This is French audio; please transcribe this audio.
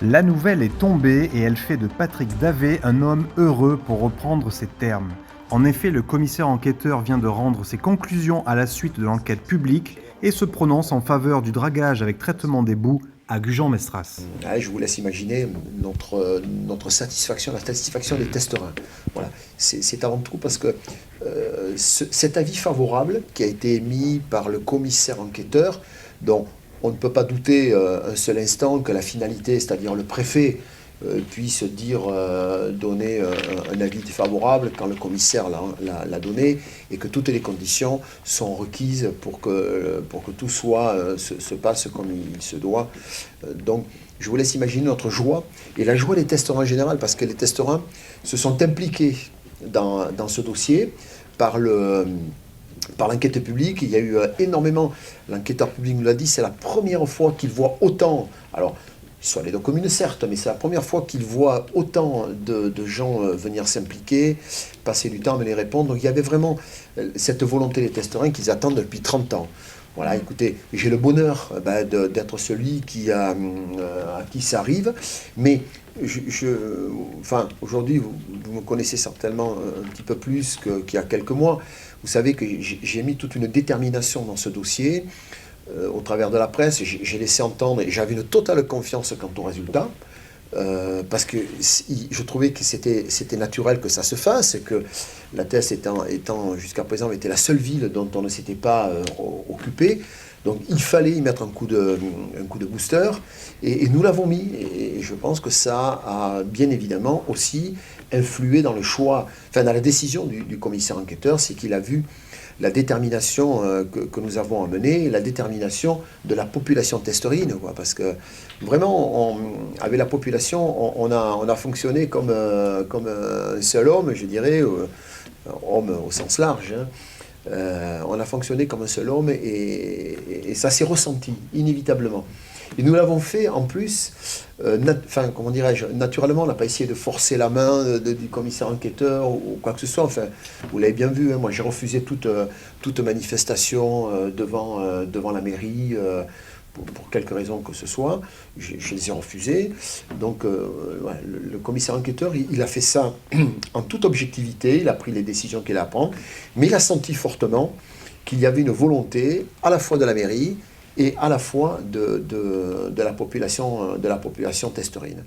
La nouvelle est tombée et elle fait de Patrick Davé un homme heureux pour reprendre ses termes. En effet, le commissaire enquêteur vient de rendre ses conclusions à la suite de l'enquête publique et se prononce en faveur du dragage avec traitement des boues à Gujan-Mestras. Ah, je vous laisse imaginer notre satisfaction, la satisfaction des testerins. Voilà. C'est avant tout parce que cet avis favorable qui a été émis par le commissaire enquêteur, dont on ne peut pas douter un seul instant que la finalité, c'est-à-dire le préfet, puisse donner un avis défavorable quand le commissaire l'a donné et que toutes les conditions sont requises pour que tout se passe comme il se doit. Donc, je vous laisse imaginer notre joie et la joie des testerins en général, parce que les testerins se sont impliqués dans ce dossier par l'enquête publique. Il y a eu énormément, l'enquêteur public nous l'a dit, c'est la première fois qu'il voit autant, alors sur les deux communes certes, mais c'est la première fois qu'il voit autant de gens venir s'impliquer, passer du temps à venir répondre. Donc il y avait vraiment cette volonté des testerins qu'ils attendent depuis 30 ans. Voilà, écoutez, j'ai le bonheur d'être celui à qui ça arrive, mais enfin, aujourd'hui, vous me connaissez certainement un petit peu plus qu'il y a quelques mois. Vous savez que j'ai mis toute une détermination dans ce dossier. Au travers de la presse, j'ai laissé entendre, et j'avais une totale confiance quant au résultat, parce que je trouvais que c'était naturel que ça se fasse, et que la Thèse étant jusqu'à présent était la seule ville dont on ne s'était pas occupé. Donc il fallait y mettre un coup de booster, et nous l'avons mis, et je pense que ça a bien évidemment aussi influé dans le choix, enfin dans la décision du commissaire enquêteur, c'est qu'il a vu la détermination que nous avons amenée, la détermination de la population testerine, quoi, parce que vraiment, avec la population, on a fonctionné comme un seul homme, je dirais, homme au sens large, hein. On a fonctionné comme un seul homme et ça s'est ressenti, inévitablement. Et nous l'avons fait en plus, comment dirais-je, naturellement, on n'a pas essayé de forcer la main du commissaire enquêteur ou quoi que ce soit. Enfin, vous l'avez bien vu, hein, moi j'ai refusé toute manifestation devant la mairie. Pour quelque raison que ce soit, je les ai refusés. Donc, ouais, le commissaire enquêteur, il a fait ça en toute objectivité, il a pris les décisions qu'il a à prendre, mais il a senti fortement qu'il y avait une volonté à la fois de la mairie et à la fois de la population testerine.